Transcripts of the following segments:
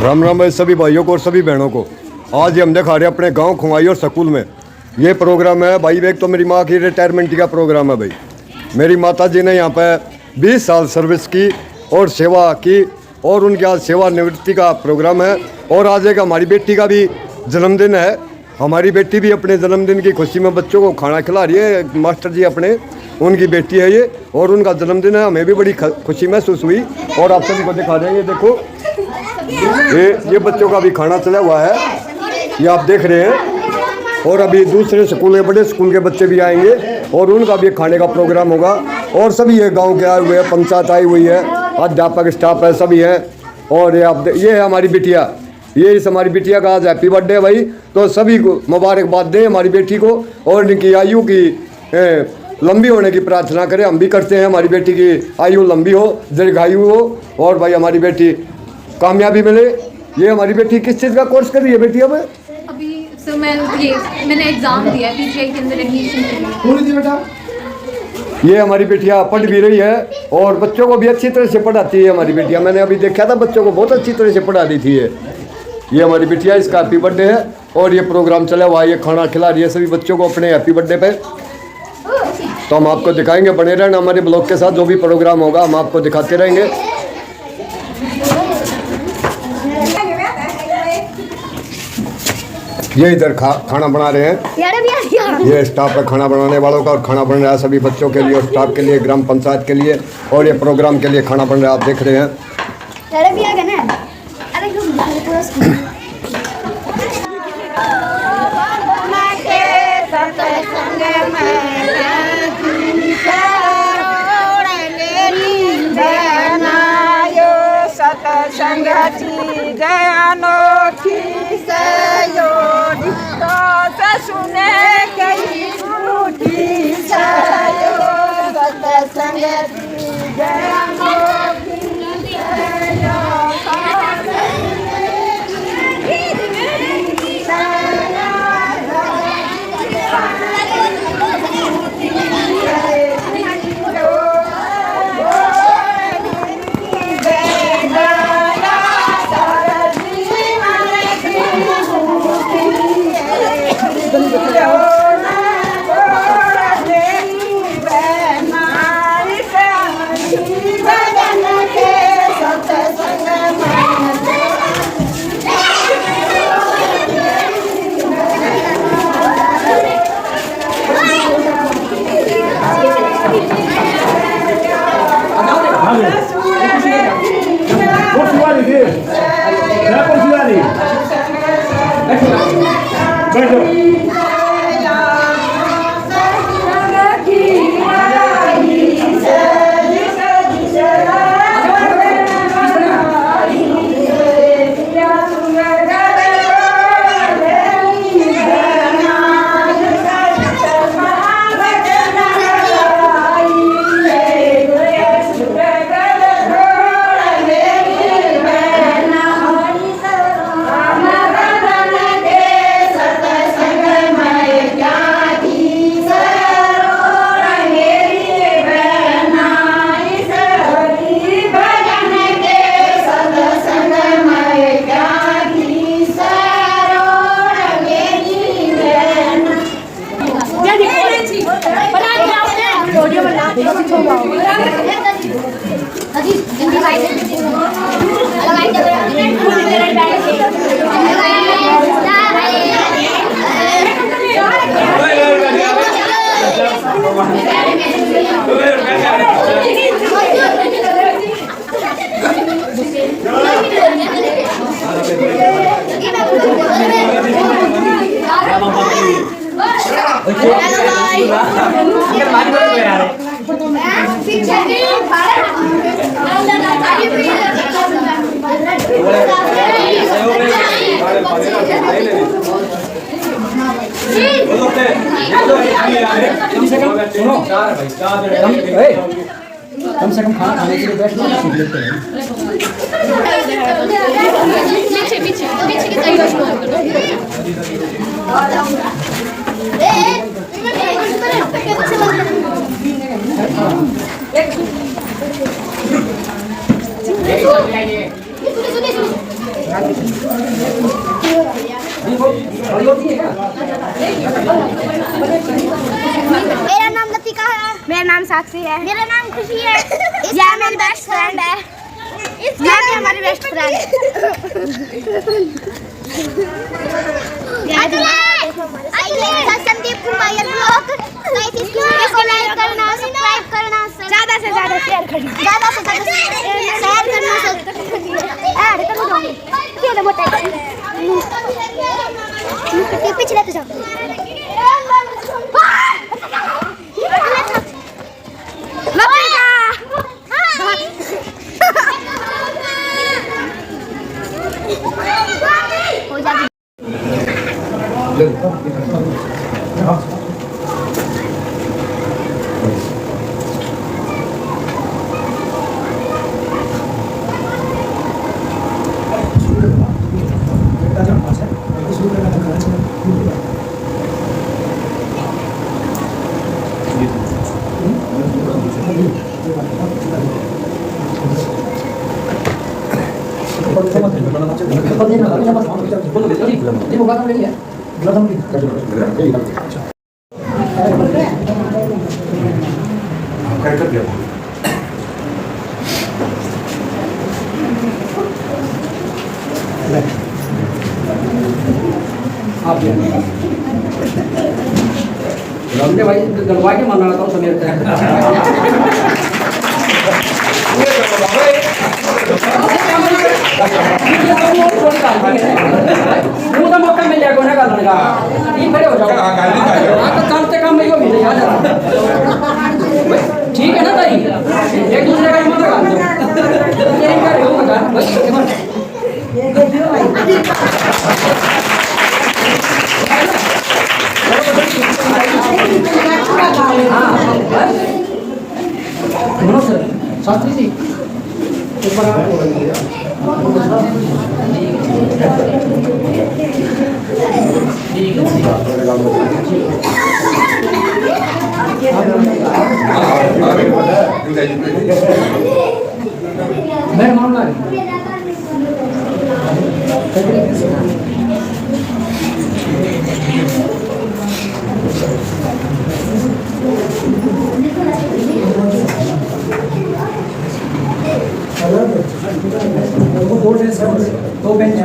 राम राम भाई सभी भाइयों को और सभी बहनों को। आज ये हम दिखा रहे हैं अपने गांव खुमाई और स्कूल में ये प्रोग्राम है भाई। एक तो मेरी माँ की रिटायरमेंट का प्रोग्राम है भाई। मेरी माता जी ने यहाँ पर 20 साल सर्विस की और सेवा की और उनके आज सेवानिवृत्ति का प्रोग्राम है। और आज एक हमारी बेटी का भी जन्मदिन है। हमारी बेटी भी अपने जन्मदिन की खुशी में बच्चों को खाना खिला रही है। मास्टर जी अपने उनकी बेटी है ये और उनका जन्मदिन है। हमें भी बड़ी खुशी महसूस हुई और आप सभी को दिखा देंगे। देखो ये बच्चों का भी खाना चला हुआ है, ये आप देख रहे हैं। और अभी दूसरे स्कूल के बड़े स्कूल के बच्चे भी आएंगे और उनका भी खाने का प्रोग्राम होगा। और सभी ये गांव के आए हुए हैं, पंचायत आई हुई है, अध्यापक स्टाफ है, सभी हैं। और ये है हमारी बिटिया, ये इस हमारी बिटिया का आज हैप्पी बर्थडे है भाई। तो सभी को मुबारकबाद दें हमारी बेटी को और इनकी आयु की लंबी होने की प्रार्थना करें। हम भी करते हैं हमारी बेटी की आयु लंबी हो, दीर्घायु हो और भाई हमारी बेटी कामयाबी मिले। ये हमारी बेटी किस चीज़ का कोर्स कर रही है बेटी अब? अभी सर मैंने एग्जाम दिया पीजीआई के अंदर एडमिशन के लिए। बेटा ये हमारी बेटियाँ पढ़ भी रही है और बच्चों को भी अच्छी तरह से पढ़ाती है हमारी बेटियाँ। मैंने अभी देखा था बच्चों को बहुत अच्छी तरह से पढ़ा दी थी। ये हमारी बेटियाँ, इसका हैप्पी बर्थडे है और ये प्रोग्राम चला हुआ है। ये खाना खिला रही है सभी बच्चों को अपने हैप्पी बर्थडे पे। तो हम आपको दिखाएंगे, बने रहना हमारे ब्लॉग के साथ। जो भी प्रोग्राम होगा हम आपको दिखाते रहेंगे। ये इधर खाना बना रहे हैं, ये स्टाफ है खाना बनाने वालों का और खाना बन रहा है सभी बच्चों के लिए और स्टाफ के लिए, ग्राम पंचायत के लिए और ये प्रोग्राम के लिए खाना बन रहा है, आप देख रहे हैं। संगति गयानोठी सयोड़ी तो सुने कई झूठी सयो सत संगति गयानोठी कम से कम खाना खाने के लिए बैठना सीख लेते हैं। पीछे की साइड मेरा नाम लतिका है। मेरा नाम साक्षी है। मेरा नाम खुशी है। यह मेरी बेस्ट फ्रेंड है। यह भी हमारी बेस्ट फ्रेंड है। संदीप कुमार ब्लॉग इसको लाइक करना, सब्सक्राइब करना, ज्यादा से ज्यादा शेयर करना, ज्यादा से ज्यादा शेयर करना, ऐड करो जाओगे क्यों ना मोटा पिछले तो जाओ हो जाएगी। भाई गलवा के मारना था समीर मुझे मौका मिल जाएगा ना गालने का ये खड़े हो जाओ आपका काम से काम नहीं हो मिले याद ठीक है ना भाई एक दूसरे का मत गाल दो ये कर रहे हो मत बस शास्त्री जी एक बार आपको मैं मामला दो बेंच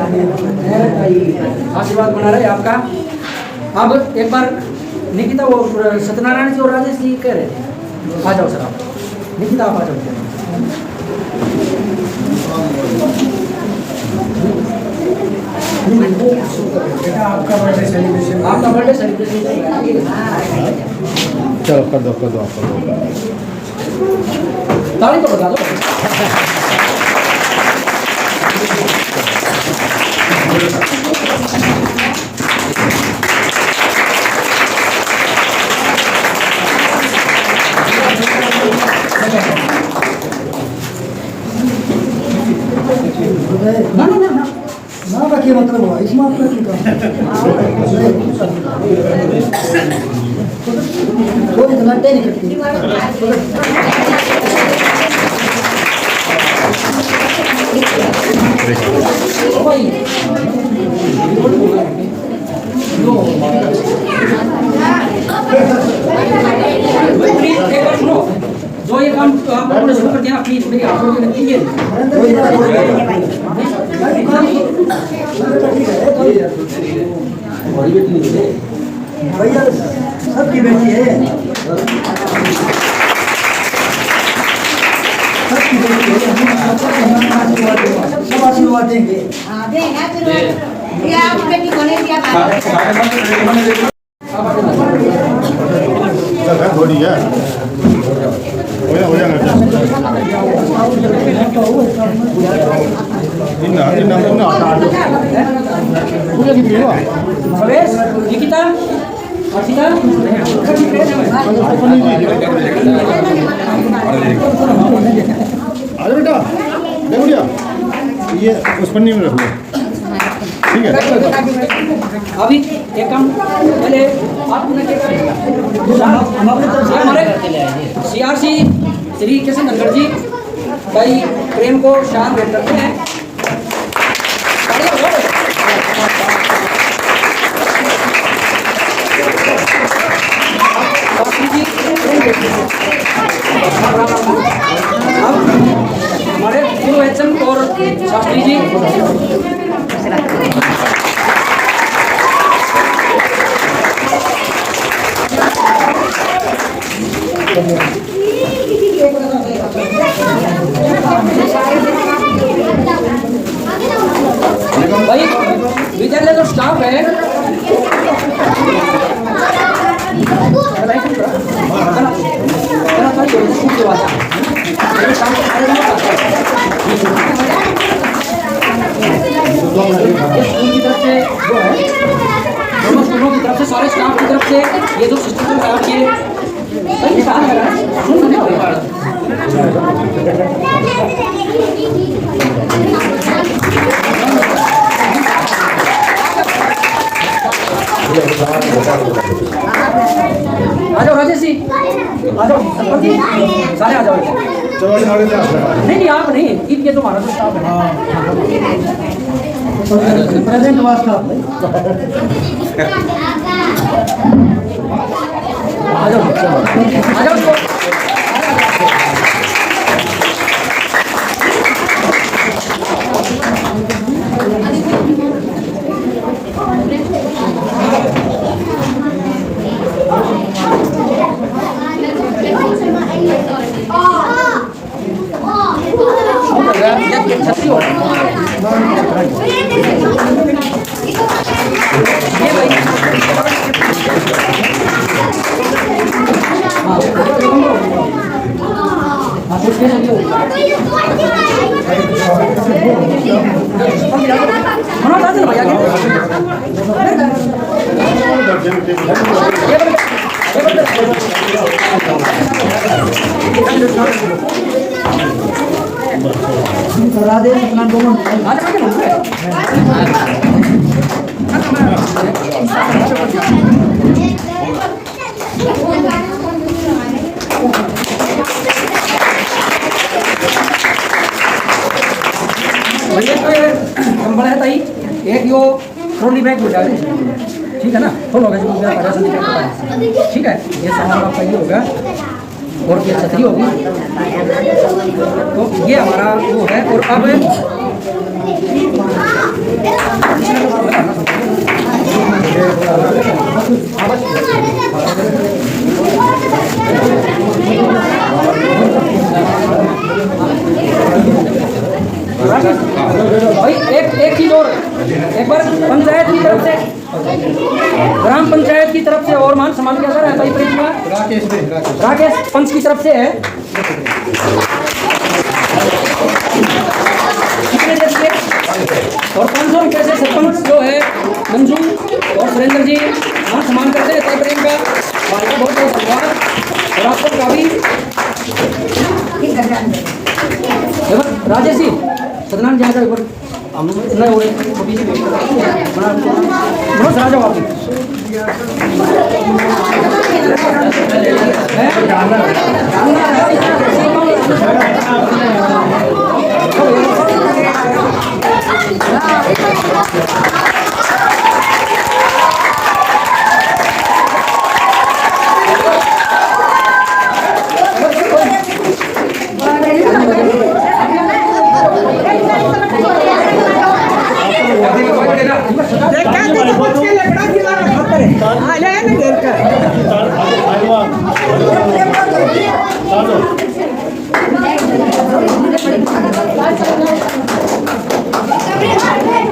आशीर्वाद बना रहे आपका। अब एक बार निकिता वो सत्यनारायण जी और राजेश जी कह रहे थे आ जाओ सर आप निकिता आप आ जाओ। आपका बर्थडे सेलिब्रेशन चलो कर दो आप ताली तो बता दो। ना बाकी मतलब हुआ इसमें आपका क्या वो इतना नहीं करती जो ये काम आप लोगों ने शुरू कर दिया प्लीज मेरी आप लोगों ने कीजिए भैया सबकी बेटी है सबकी बेटी है सब आशीर्वाद देंगे थोड़ी है हो जाना निकिता अर्चिता अरे बेटा देखो ये उस पन्नी में रख लो ठीक है। अभी एक काम पहले आपने क्या करेगा हमारे सीआरसी श्री किशन नगर जी भाई प्रेम को शान भेंट करते हैं। भाई विद्यालय जो स्टाफ है स्कूल की तरफ से जो है दोनों स्कूलों की तरफ से सारे स्टाफ की तरफ से ये जो सिस्टम है आप ये सही साथ लगा आ जाओ राजेश जी, आ जाओ सरपंच जी, सारे आ जाओ। चलो आगे जा। नहीं आप नहीं, ये तो हमारा तो स्टाफ है। प्रेजेंट वास्ता आ जाओ आ जाओ। छत्ती हो ये भाई हाँ कुछ नहीं चाहिए मना था चल भैया करा दे अपना दोनों भैया कंबल है ताई एक यो ट्रॉली बैग हो जाए ठीक है ना फुल होगा जो मेरा पचास ठीक है ये सामान आपका ये होगा और ये छतरी होगी तो ये हमारा वो है। और अब भाई एक चीज और एक बार पंचायत की तरफ से ग्राम पंचायत की तरफ से और मान सम्मान क्या है भाई प्रेम राकेश पंच की तरफ से है और 500 रुपये से सरपंच जो है मंजू और सुरेंद्र जी मान सम्मान करते हैं भाई प्रेम का बहुत बहुत धन्यवाद। और आपको का भी राजेश जी सदनान जाएगा एक बार हम नहीं हो रहे अभी बहुत राजा आप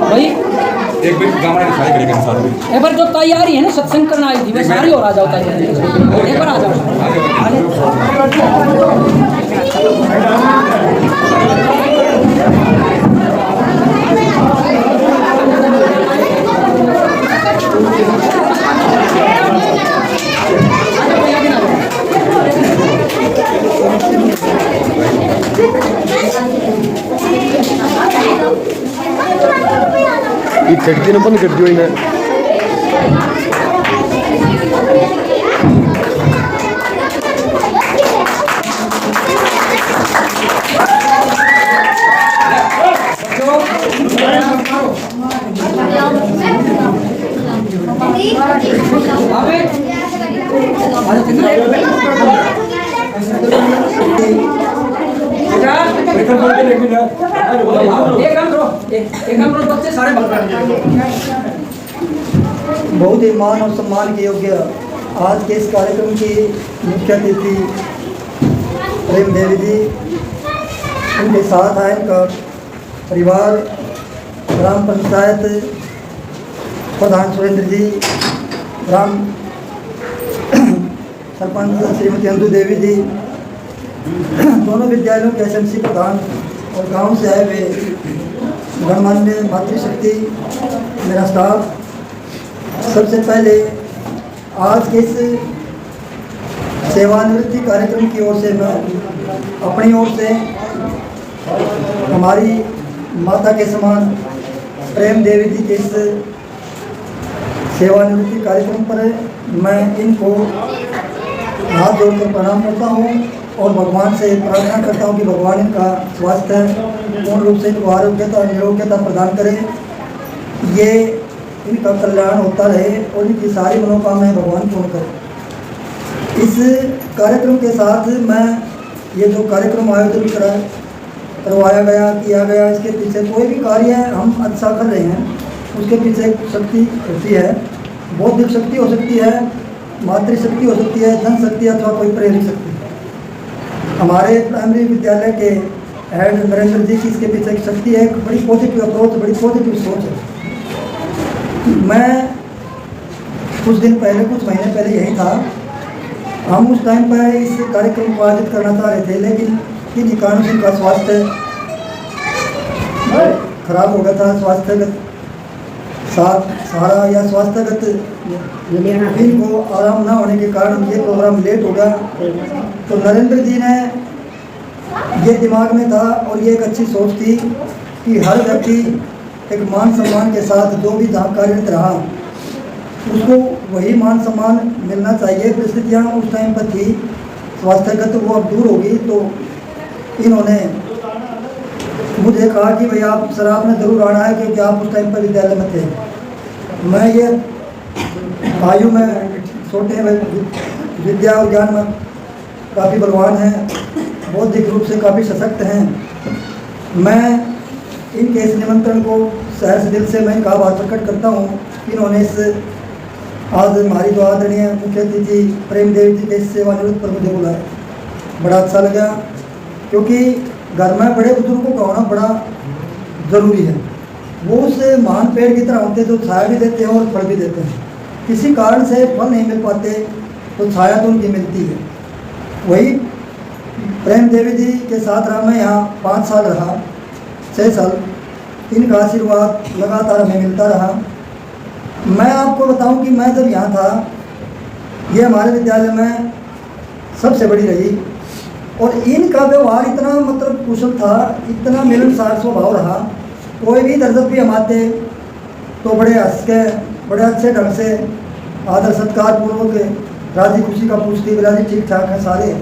भाई एक बार जो तैयारी है ना सत्संग करना आई थी वह सारी और आ जाओ तैयारी एक बार आ जाओ ये खिड़की ने बंद कर दियो इन्हें। बेटा एक काम करो, एक काम करो, बच्चे सारे बहुत ही मान और सम्मान के योग्य आज के इस कार्यक्रम की मुख्य अतिथि प्रेम देवी जी, उनके साथ आए इनका परिवार, ग्राम पंचायत प्रधान सुरेंद्र जी, ग्राम सरपंच श्रीमती अंजू देवी जी, दोनों विद्यालयों के एसएमसी प्रधान और गांव से आए हुए गणमान्य मातृशक्ति, मेरा स्टाफ। सबसे पहले आज के इस सेवानिवृत्ति कार्यक्रम की ओर से मैं अपनी ओर से हमारी माता के समान प्रेम देवी जी के इस सेवानिवृत्ति कार्यक्रम पर मैं इनको हाथ जोड़कर प्रणाम करता हूँ और भगवान से प्रार्थना करता हूँ कि भगवान इनका स्वास्थ्य पूर्ण रूप से इनको आरोग्यता निरोग्यता प्रदान करें, ये इनका कल्याण होता रहे और इनकी सारी मनोकामनाएं भगवान पूर्ण करें। इस कार्यक्रम के साथ मैं ये जो कार्यक्रम आयोजन करवाया गया किया गया, इसके पीछे कोई भी कार्य हम अच्छा कर रहे हैं उसके पीछे शक्ति होती है, बौद्धिक शक्ति हो सकती है, मातृशक्ति हो सकती है, धन शक्ति अथवा कोई प्रेरक शक्ति। हमारे प्राइमरी विद्यालय के हेड नरेंद्र जी की इसके पीछे एक शक्ति है, एक बड़ी पॉजिटिव अप्रोच, बड़ी पॉजिटिव सोच है। मैं कुछ दिन पहले, कुछ महीने पहले यही था, हम उस टाइम पर इस कार्यक्रम को आयोजित करना चाह रहे थे, लेकिन किन्हीं कारणों से इनका स्वास्थ्य खराब हो गया था। स्वास्थ्यगत सहारा या स्वास्थ्यगत इनको आराम ना होने के कारण ये प्रोग्राम लेट हो गया। तो नरेंद्र जी ने ये दिमाग में था और ये एक अच्छी सोच थी कि हर व्यक्ति एक मान सम्मान के साथ जो भी जहाँ कार्यरत रहा उसको वही मान सम्मान मिलना चाहिए। परिस्थितियाँ उस टाइम पर थी स्वास्थ्यगत, वो अब दूर होगी। तो इन्होंने मुझे कहा कि भाई आप सर आपने ज़रूर आना है क्योंकि आप उस टाइम पर विद्यालय में थे। मैं ये आयु में छोटे विद्या और ज्ञान में काफ़ी बलवान हैं, बौद्धिक रूप से काफ़ी सशक्त हैं। मैं इनके इस निमंत्रण को सहर्ष दिल से मैं इनका आभार प्रकट करता हूँ कि इन्होंने इस आज हमारी जो आदरणीय मुख्य अतिथि प्रेम देवी जी के इस सेवानिवृत्त पर मुझे बुलाया। बड़ा अच्छा लगा क्योंकि घर में बड़े बुजुर्गों का होना बड़ा ज़रूरी है। वो उस महान पेड़ की तरह होते हैं जो छाया भी देते हैं और फल भी देते हैं। किसी कारण से फल नहीं मिल पाते तो छाया तो उनकी मिलती है। वही प्रेम देवी जी के साथ रहा मैं यहाँ 5 साल रहा, 6 साल, इनका आशीर्वाद लगातार हमें मिलता रहा। मैं आपको बताऊं कि मैं जब यहाँ था, ये हमारे विद्यालय में सबसे बड़ी रही और इनका व्यवहार इतना मतलब कुशल था, इतना मिलनसार स्वभाव रहा। कोई भी दर्जत भी हम आते तो बड़े हंस के बड़े अच्छे ढंग से आदर सत्कार पूर्वक राजी खुशी का पूछती, राजी ठीक ठाक है सारे।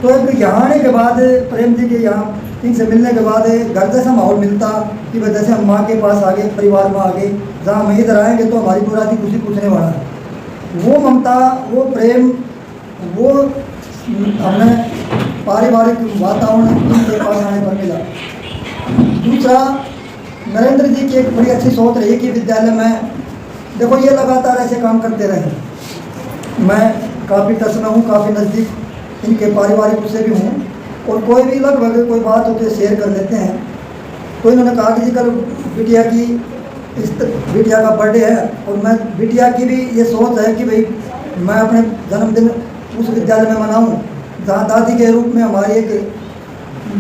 तो यहाँ आने के बाद प्रेम जी के यहाँ इनसे मिलने के बाद घर जैसा माहौल मिलता कि वह जैसे हम माँ के पास आ गए, परिवार में आ गए, जहाँ हम इधर आएंगे तो हमारी तो राजी खुशी पूछने वाला है। वो ममता, वो प्रेम, वो हमें पारिवारिक वातावरण इनके पास आने पर मिला। दूसरा, नरेंद्र जी की एक बड़ी अच्छी सोच रही कि विद्यालय में देखो ये लगातार ऐसे काम करते रहे। मैं काफ़ी टच में हूँ, काफ़ी नज़दीक इनके पारिवारिक से भी हूँ और कोई भी लगभग कोई बात होती है शेयर कर लेते हैं। तो इन्होंने कहा कि जी कल बिटिया की बिटिया का बर्थडे है और मैं बिटिया की भी ये सोच है कि भाई मैं अपने जन्मदिन उस विद्यालय में मनाऊँ जहाँ दादी के रूप में हमारी एक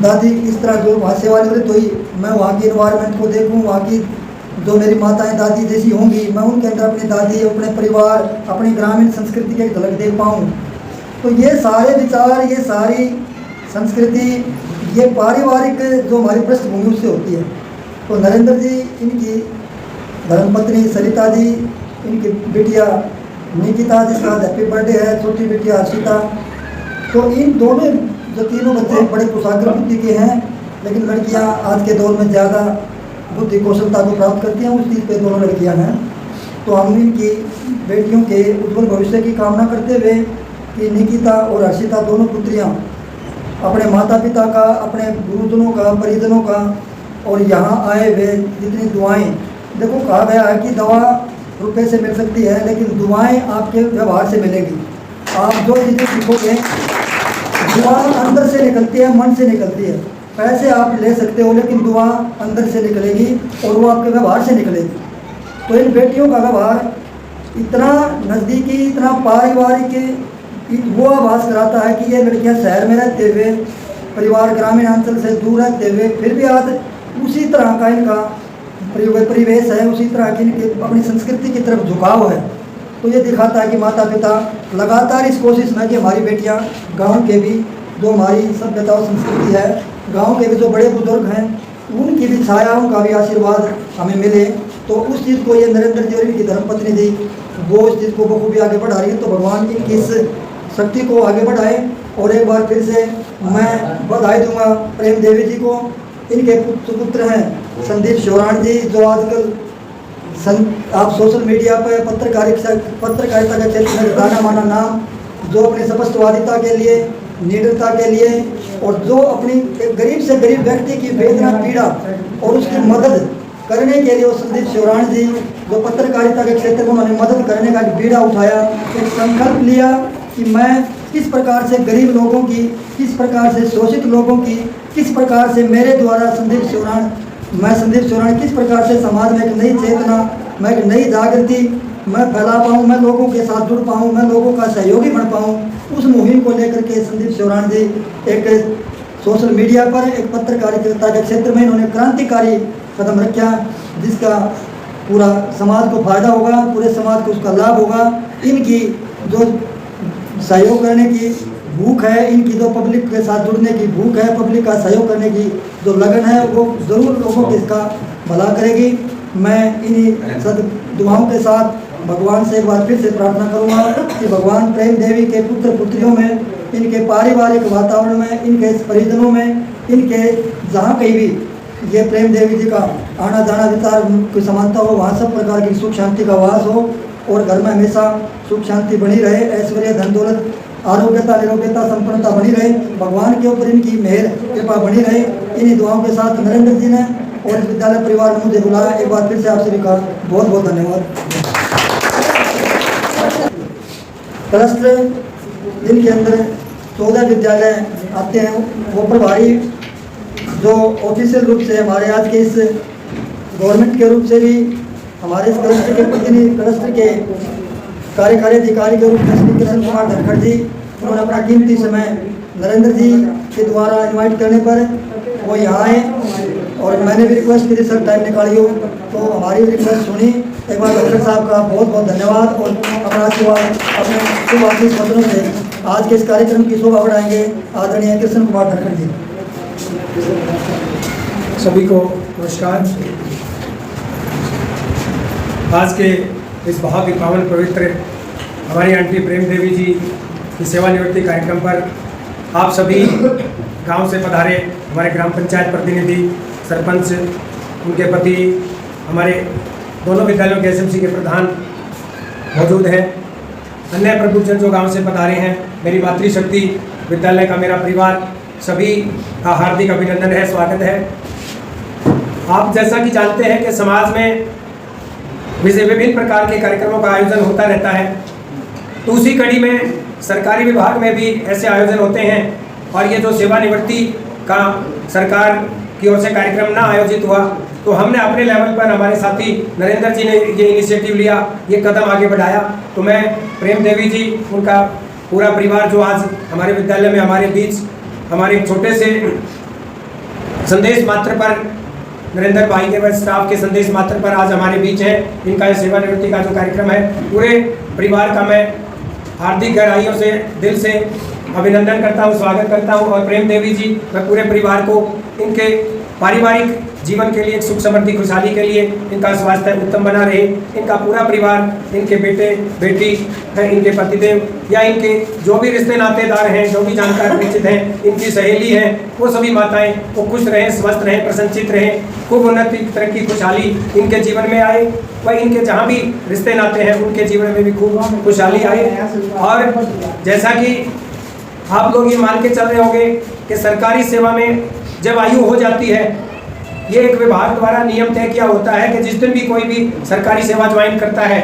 दादी इस तरह जो वहाँ सेवानिवृत्त हुई, मैं वहाँ की इन्वायरमेंट को देखूँ, वहाँ की जो मेरी माताएं दादी जैसी होंगी, मैं उनके अंदर अपनी दादी, अपने परिवार, अपनी ग्रामीण संस्कृति की एक झलक देख पाऊँ। तो ये सारे विचार, ये सारी संस्कृति, ये पारिवारिक जो हमारी पृष्ठभूमि उससे होती है। तो नरेंद्र जी, इनकी धर्मपत्नी सरिता जी, इनकी बिटिया निकिता जिसका हैप्पी बर्थडे है, छोटी बिटिया हर्षिता, तो इन दोनों जो तीनों बच्चे बड़े कुशाग्र बुद्धि के हैं, लेकिन लड़कियां आज के दौर में ज़्यादा बुद्धि कौशलता को प्राप्त करती हैं, उस चीज़ पे दोनों लड़कियां हैं। तो हम इनकी बेटियों के उज्जवल भविष्य की कामना करते हुए कि निकिता और हर्षिता दोनों पुत्रियां अपने माता पिता का, अपने गुरुजनों का, परिजनों का, और यहाँ आए हुए जितनी दुआएं, देखो कहा गया है कि दवा रुपए से मिल सकती है, लेकिन दुआएं आपके व्यवहार से मिलेगी। आप जो चीज़ें सीखोगे, दुआ अंदर से निकलती है, मन से निकलती है। पैसे आप ले सकते हो, लेकिन दुआ अंदर से निकलेगी और वो आपके व्यवहार से निकलेगी। तो इन बेटियों का व्यवहार इतना नज़दीकी, इतना पारिवारिक, वो आभास कराता है कि ये लड़कियां शहर में रहते हुए, परिवार ग्रामीण अंचल से दूर रहते हुए, फिर भी आज उसी तरह का इनका परिवेश है, उसी तरह की इनकी अपनी संस्कृति की तरफ झुकाव है। तो ये दिखाता है कि माता पिता लगातार इस कोशिश में कि हमारी बेटियां गांव के भी जो हमारी सभ्यता और संस्कृति है, गांव के भी जो बड़े बुजुर्ग हैं, उनकी भी छाया, उनका भी आशीर्वाद हमें मिले। तो उस चीज़ को ये नरेंद्र जी और इनकी धर्मपत्नी जी वो उस चीज़ को बखूबी आगे बढ़ा रही है। तो भगवान इनकी इस शक्ति को आगे बढ़ाए। और एक बार फिर से मैं बधाई दूंगा प्रेम देवी जी को। इनके सुपुत्र हैं संदीप शोराण जी, जो आजकल आप सोशल मीडिया पर पत्रकारिता के क्षेत्र में जाना माना नाम, जो अपनी स्पष्टवादिता के लिए, निडरता के लिए, और जो अपनी गरीब से गरीब व्यक्ति की वेदना, पीड़ा और उसकी मदद करने के लिए, वो संदीप शोराण जी जो पत्रकारिता के क्षेत्र में उन्होंने मदद करने का एक बीड़ा उठाया, एक संकल्प लिया कि मैं किस प्रकार से गरीब लोगों की, किस प्रकार से शोषित लोगों की, किस प्रकार से मेरे द्वारा संदीप शोराण किस प्रकार से समाज में एक नई चेतना, मैं एक नई जागृति मैं फैला पाऊँ, मैं लोगों के साथ जुड़ पाऊँ, मैं लोगों का सहयोगी बन पाऊँ। उस मुहिम को लेकर के संदीप शोराण जी एक सोशल मीडिया पर, एक पत्रकारिता के क्षेत्र में इन्होंने क्रांतिकारी कदम रखा, जिसका पूरा समाज को फायदा होगा, पूरे समाज को उसका लाभ होगा। इनकी जो सहयोग करने की भूख है, इनकी जो पब्लिक के साथ जुड़ने की भूख है, पब्लिक का सहयोग करने की जो लगन है, वो ज़रूर लोगों के इसका भला करेगी। मैं इन्हीं सद दुआओं के साथ भगवान से एक बार फिर से प्रार्थना करूँगा कि भगवान प्रेम देवी के पुत्र पुत्रियों में, इनके पारिवारिक वातावरण में, इनके परिजनों में, इनके जहाँ कहीं भी ये प्रेम देवी जी का आना जाना विचार की समानता हो, वहाँ सब प्रकार की सुख शांति का वास हो और घर में हमेशा सुख शांति बनी रहे, ऐश्वर्य धन दौलत आरोग्यता निरोग्यता संपन्नता बनी रहे, भगवान के ऊपर इनकी मेहर कृपा बनी रहे। इन्हीं दुआओं के साथ नरेंद्र जी ने और इस विद्यालय परिवार ने मुझे बुलाया। एक बार फिर से आप सभी का बहुत बहुत धन्यवाद। क्लस्टर जिनके अंदर 14 विद्यालय आते हैं, वो प्रभारी जो ऑफिशियल रूप से हमारे आज के इस गवर्नमेंट के रूप से भी हमारे इस क्लस्टर के प्रतिनिधि, क्लस्टर के कार्यकारी अधिकारी के रूप में श्री कृष्ण कुमार धनखड़ जी, उन्होंने अपना कीमती समय नरेंद्र जी के द्वारा इनवाइट करने पर वो यहाँ आए और मैंने भी रिक्वेस्ट की थी सर टाइम निकालियो, तो हमारी रिक्वेस्ट सुनी। एक बार डॉक्टर साहब का बहुत बहुत धन्यवाद और अपना आशीर्वाद अपने शुभ आशीष वचनों से आज के इस कार्यक्रम की शोभा बढ़ाएंगे आदरणीय कृष्ण कुमार धनखड़ जी। सभी को नमस्कार। आज के इस बहुत ही पावन पवित्र हमारी आंटी प्रेम देवी जी की सेवानिवृत्ति कार्यक्रम पर आप सभी गांव से पधारे हमारे ग्राम पंचायत प्रतिनिधि, सरपंच, उनके पति, हमारे दोनों विद्यालयों के एसएमसी के प्रधान मौजूद हैं, अन्य प्रबुद्धजन जो गांव से पधारे हैं, मेरी मातृशक्ति विद्यालय का मेरा परिवार, सभी का हार्दिक अभिनंदन है, स्वागत है। आप जैसा कि जानते हैं कि समाज में विभिन्न प्रकार के कार्यक्रमों का आयोजन होता रहता है, तो उसी कड़ी में सरकारी विभाग में भी ऐसे आयोजन होते हैं और ये जो सेवानिवृत्ति का सरकार की ओर से कार्यक्रम ना आयोजित हुआ, तो हमने अपने लेवल पर हमारे साथी नरेंद्र जी ने ये इनिशिएटिव लिया, ये कदम आगे बढ़ाया। तो मैं प्रेम देवी जी, उनका पूरा परिवार जो आज हमारे विद्यालय में हमारे बीच हमारे छोटे से संदेश मात्र पर, नरेंद्र भाई के व स्टाफ के संदेश मात्र पर आज हमारे बीच है, इनका ये सेवानिवृत्ति का जो कार्यक्रम है, पूरे परिवार का मैं हार्दिक गहराइयों से दिल से अभिनंदन करता हूँ, स्वागत करता हूँ। और प्रेम देवी जी, मैं पूरे परिवार को इनके पारिवारिक जीवन के लिए, सुख समृद्धि खुशहाली के लिए, इनका स्वास्थ्य उत्तम बना रहे, इनका पूरा परिवार, इनके बेटे बेटी हैं, इनके पतिदेव या इनके जो भी रिश्ते नातेदार हैं, जो भी जानकार परिचित हैं, इनकी सहेली हैं, वो सभी माताएं वो खुश रहें, स्वस्थ रहें, प्रसन्नचित रहें, खूब उन्नति, तरक्की, खुशहाली इनके जीवन में आए, वह इनके जहाँ भी रिश्ते नाते हैं उनके जीवन में भी खूब खुशहाली आए। और जैसा कि आप लोग ये मान के चल रहे होंगे कि सरकारी सेवा में जब आयु हो जाती है, ये एक विभाग द्वारा नियम तय किया होता है कि जिस दिन भी कोई भी सरकारी सेवा ज्वाइन करता है,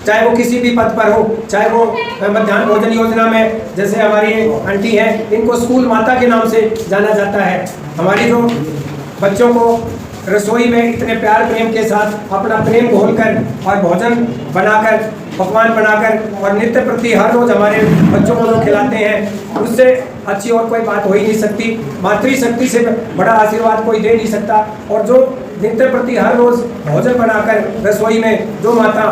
चाहे वो किसी भी पद पर हो, चाहे वो मध्याह्न भोजन योजना में जैसे हमारी आंटी हैं, इनको स्कूल माता के नाम से जाना जाता है। हमारी जो बच्चों को रसोई में इतने प्यार प्रेम के साथ अपना प्रेम घोलकर और भोजन बनाकर, पकवान बनाकर और नित्य प्रति हर रोज हमारे बच्चों को जो खिलाते हैं, उससे अच्छी और कोई बात हो ही नहीं सकती। मातृशक्ति से बड़ा आशीर्वाद कोई दे नहीं सकता। और जो नित्य प्रति हर रोज भोजन बनाकर रसोई में जो माता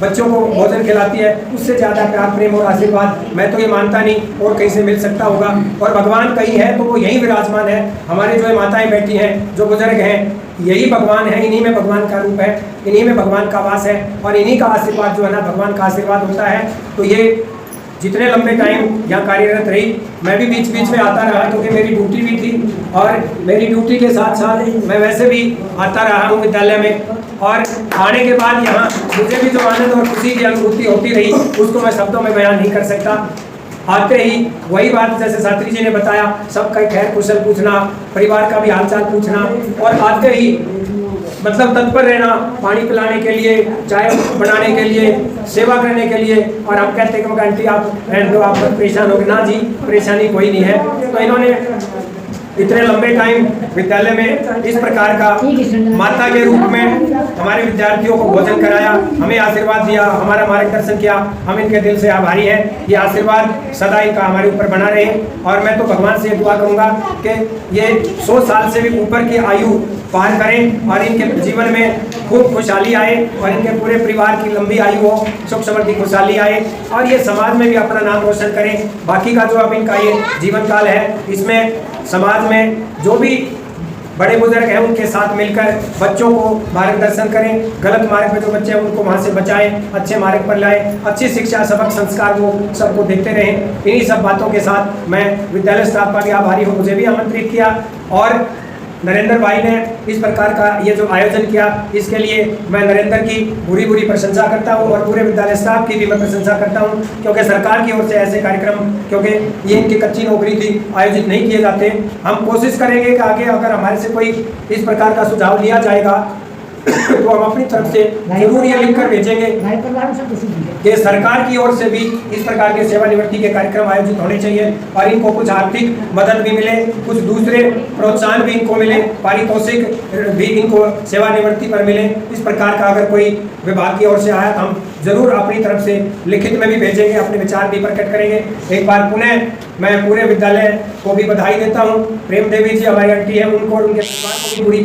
बच्चों को भोजन खिलाती है, उससे ज़्यादा प्यार प्रेम और आशीर्वाद मैं तो ये मानता नहीं और कहीं से मिल सकता होगा। और भगवान कहीं है तो वो यहीं विराजमान है। हमारे जो माताएं बैठी हैं, जो बुजुर्ग हैं, यही भगवान है, इन्हीं में भगवान का रूप है, इन्हीं में भगवान का वास है और इन्हीं का आशीर्वाद जो है ना, भगवान का आशीर्वाद होता है। तो ये जितने लंबे टाइम यहाँ कार्यरत रही, मैं भी बीच बीच में आता रहा क्योंकि मेरी ड्यूटी भी थी और मेरी ड्यूटी के साथ साथ मैं वैसे भी आता रहा हूँ विद्यालय में। और आने के बाद यहाँ मुझे भी जो आनंद और खुशी की अनुभूति होती रही, उसको मैं शब्दों में बयान नहीं कर सकता। आते ही वही बात जैसे शास्त्री जी ने बताया, सबका खैर कुशल पूछना, परिवार का भी हालचाल पूछना और आते ही मतलब तत्पर रहना, पानी पिलाने के लिए, चाय बनाने के लिए, सेवा करने के लिए। और हम कहते हैं कि आंटी आप रहने दो, आप परेशान हो गए ना जी, परेशानी कोई नहीं है। तो इन्होंने इतने लंबे टाइम विद्यालय में इस प्रकार का माता के रूप में हमारे विद्यार्थियों को भोजन कराया, हमें आशीर्वाद दिया, हमारा मार्गदर्शन किया, हम इनके दिल से आभारी हैं। ये आशीर्वाद सदा इनका हमारे ऊपर बना रहे। और मैं तो भगवान से दुआ करूंगा कि ये 100 साल से भी ऊपर की आयु पार करें और इनके जीवन में खूब खुशहाली आए और इनके पूरे परिवार की लंबी आयु हो, सुख समृद्धि खुशहाली आए और ये समाज में भी अपना नाम रोशन करें। बाकी का जो अब इनका ये जीवन काल है, इसमें समाज में जो भी बड़े बुजुर्ग हैं उनके साथ मिलकर बच्चों को मार्गदर्शन करें, गलत मार्ग पे जो बच्चे हैं उनको वहाँ से बचाएं, अच्छे मार्ग पर लाएं, अच्छी शिक्षा, सबक, संस्कार वो सबको देते रहें। इन्हीं सब बातों के साथ मैं विद्यालय स्टाफ का भी आभारी हूँ, मुझे भी आमंत्रित किया और नरेंद्र भाई ने इस प्रकार का ये जो आयोजन किया, इसके लिए मैं नरेंद्र की बुरी प्रशंसा करता हूँ और पूरे विद्यालय स्टाफ की भी मैं प्रशंसा करता हूँ। क्योंकि सरकार की ओर से ऐसे कार्यक्रम, क्योंकि ये इनकी कच्ची नौकरी थी, आयोजित नहीं किए जाते। हम कोशिश करेंगे कि आगे अगर हमारे से कोई इस प्रकार का सुझाव लिया जाएगा तो हम अपनी तरफ से जरूर ये लिखकर भेजेंगे कि सरकार की ओर से भी इस प्रकार के सेवानिवृत्ति के कार्यक्रम आयोजित होने चाहिए और इनको कुछ आर्थिक मदद भी मिले, कुछ दूसरे प्रोत्साहन भी इनको मिले, पारितोषिक भी इनको सेवानिवृत्ति पर मिले। इस प्रकार का अगर कोई विभाग की ओर से आया तो हम जरूर अपनी तरफ से लिखित में भी भेजेंगे, अपने विचार भी प्रकट करेंगे। एक बार पुनः मैं पूरे विद्यालय को भी बधाई देता हूँ। प्रेम देवी जी हमारी आंटी है, उनको और उनके परिवार को भी पूरी